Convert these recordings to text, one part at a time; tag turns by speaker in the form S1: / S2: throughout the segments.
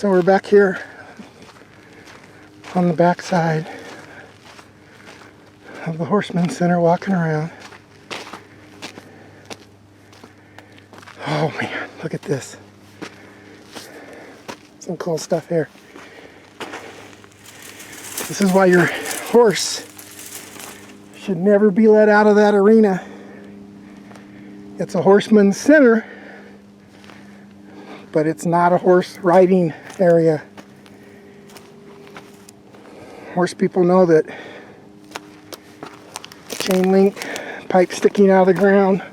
S1: So we're back here on the back side of the Horseman Center walking around. Oh man, look at this. Some cool stuff here. This is why your horse should never be let out of that arena. It's a Horseman's Center, but it's not a horse riding area. Horse people know that chain link, pipe sticking out of the ground,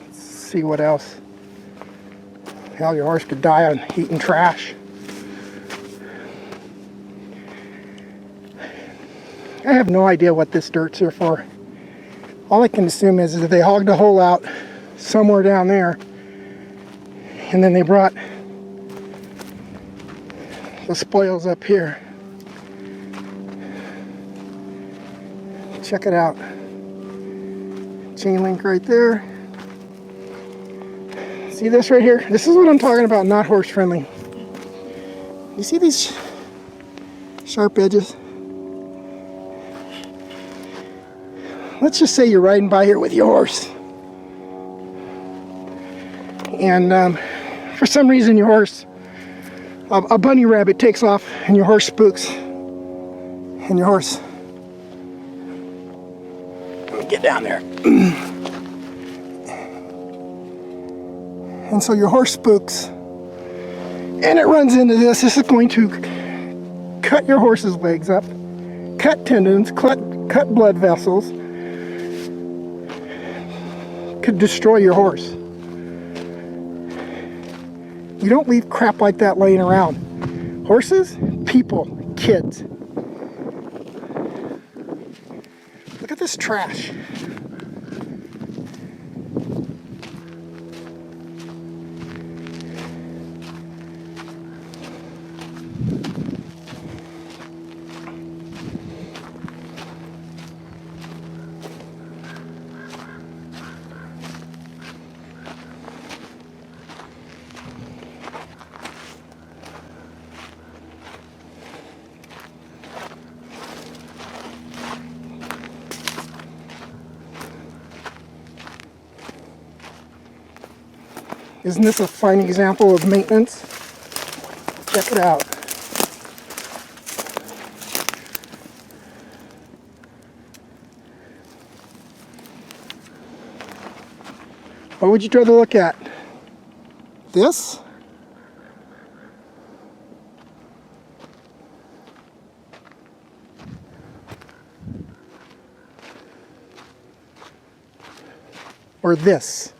S1: let's see what else. Hell, your horse could die on eating trash. I have no idea what this dirt's here for. All I can assume is that they hogged a hole out somewhere down there, and then they brought the spoils up here. Check it out. Chain link right there. See this right here? This is what I'm talking about, not horse friendly. You see these sharp edges? Let's just say you're riding by here with your horse, and for some reason your horse, a bunny rabbit takes off and your horse spooks, and your horse, let me get down there, and so your horse spooks and it runs into this. This is going to cut your horse's legs up, cut tendons, cut blood vessels, could destroy your horse. You don't leave crap like that laying around. Horses, people, kids. Look at this trash. Isn't this a fine example of maintenance? Check it out. What would you rather look at? This? Or this?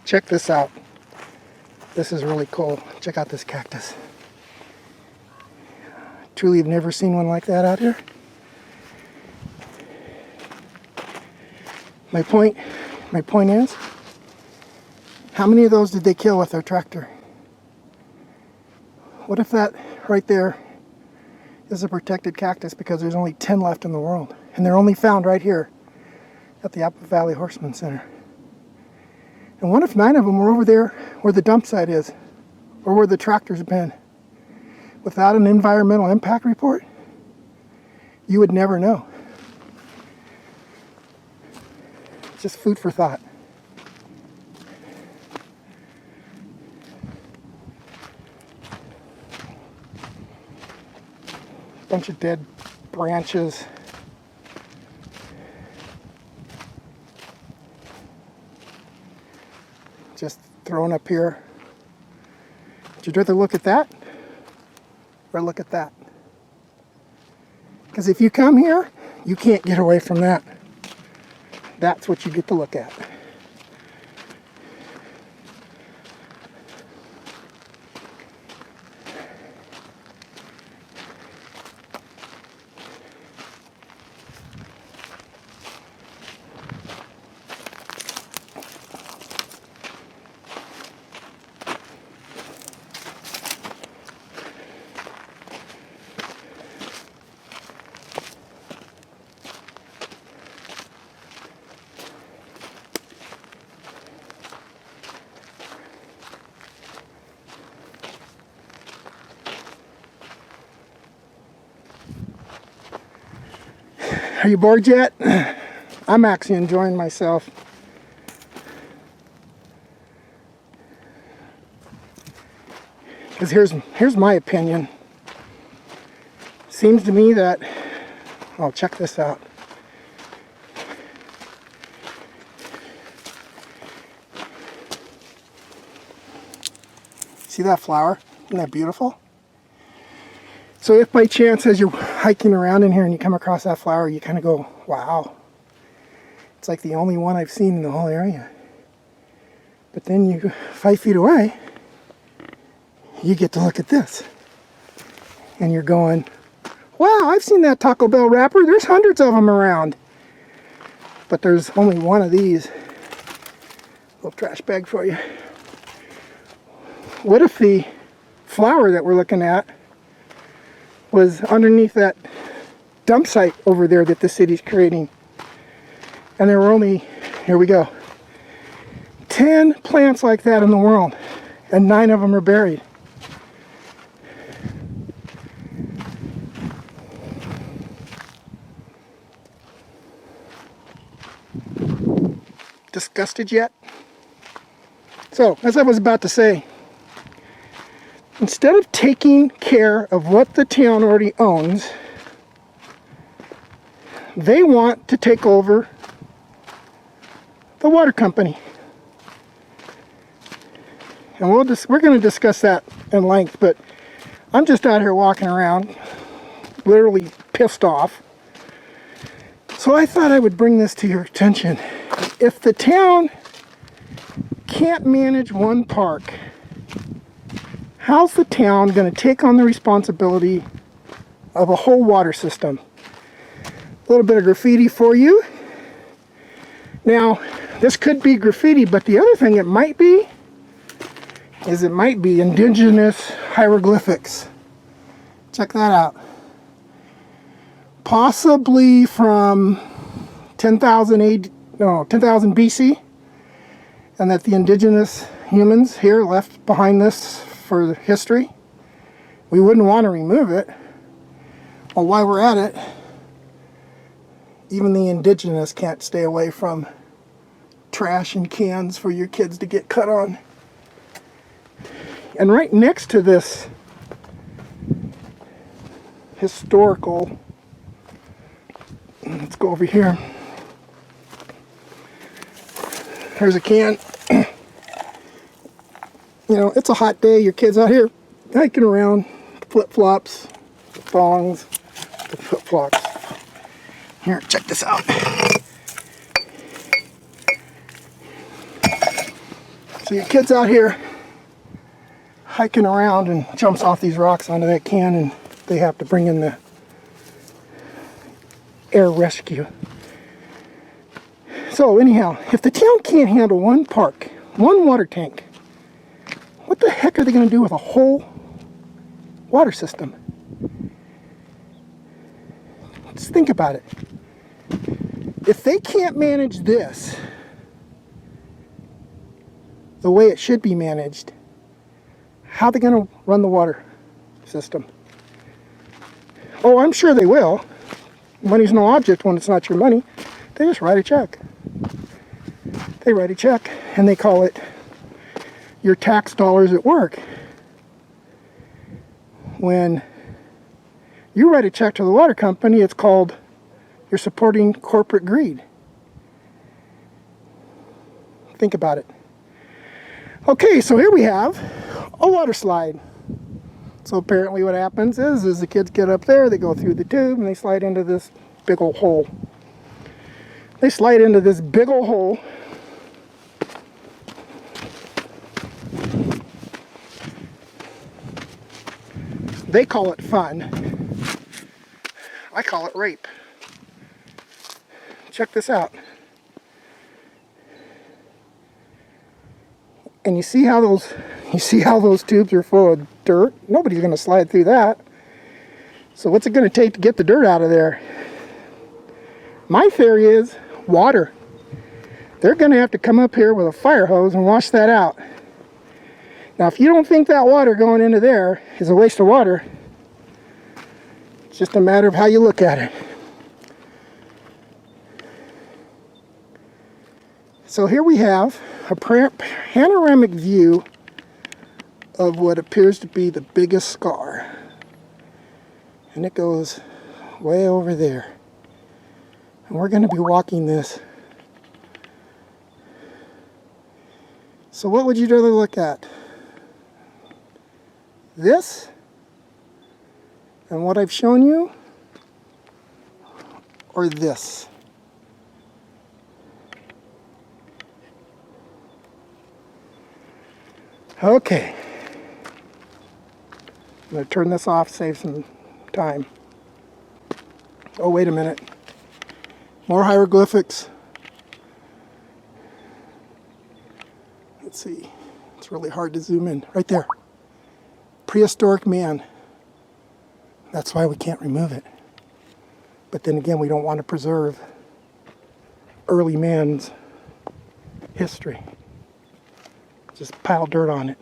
S1: Check this out. This is really cool. Check out this cactus. Truly, you've never seen one like that out here. My point is, how many of those did they kill with their tractor? What if that right there is a protected cactus because there's only 10 left in the world, and they're only found right here at the Apple Valley Horseman Center? And what if 9 of them were over there where the dump site is, or where the tractor's been? Without an environmental impact report, you would never know. Just food for thought. Bunch of dead branches. Just thrown up here. Would you rather look at that or look at that? Because if you come here, you can't get away from that. That's what you get to look at. Are you bored yet? I'm actually enjoying myself. Because here's my opinion. Seems to me that, oh, check this out. See that flower? Isn't that beautiful? So if by chance as you're hiking around in here and you come across that flower, you kind of go, wow, it's like the only one I've seen in the whole area. But then you go 5 feet away, you get to look at this. And you're going, wow, I've seen that Taco Bell wrapper. There's hundreds of them around. But there's only one of these. Little trash bag for you. What if the flower that we're looking at was underneath that dump site over there that the city's creating? And there were only, here we go, 10 plants like that in the world, and 9 of them are buried. Disgusted yet? So, as I was about to say, instead of taking care of what the town already owns, they want to take over the water company. And we're going to discuss that in length, but I'm just out here walking around, literally pissed off. So I thought I would bring this to your attention. If the town can't manage one park, how's the town going to take on the responsibility of a whole water system? A little bit of graffiti for you. Now, this could be graffiti, but the other thing it might be is it might be indigenous hieroglyphics. Check that out. Possibly from 10,000 BC, and that the indigenous humans here left behind this for history. We wouldn't want to remove it. Well, while we're at it, even the indigenous can't stay away from trash and cans for your kids to get cut on. And right next to this historical, let's go over here. Here's a can. You know, it's a hot day. Your kid's out here hiking around, flip-flops, thongs, flip-flops. Here, check this out. So your kid's out here hiking around and jumps off these rocks onto that can, and they have to bring in the air rescue. So anyhow, if the town can't handle one park, one water tank, what the heck are they going to do with a whole water system? Just think about it. If they can't manage this the way it should be managed, how are they going to run the water system? Oh, I'm sure they will. Money's no object when it's not your money. They just write a check. They write a check and they call it your tax dollars at work. When you write a check to the water company, it's called you're supporting corporate greed. Think about it. Okay, so here we have a water slide. So apparently what happens is the kids get up there, they go through the tube, and they slide into this big old hole. They slide into this big old hole. They call it fun. I call it rape. Check this out. And you see how those tubes are full of dirt? Nobody's going to slide through that. So what's it going to take to get the dirt out of there? My theory is water. They're going to have to come up here with a fire hose and wash that out. Now, if you don't think that water going into there is a waste of water, it's just a matter of how you look at it. So here we have a panoramic view of what appears to be the biggest scar. And it goes way over there. And we're going to be walking this. So what would you rather look at? This? And what I've shown you? Or this? Okay. I'm going to turn this off, save some time. Oh, wait a minute. More hieroglyphics. Let's see. It's really hard to zoom in. Right there. Prehistoric man. That's why we can't remove it. But then again, we don't want to preserve early man's history. Just pile dirt on it.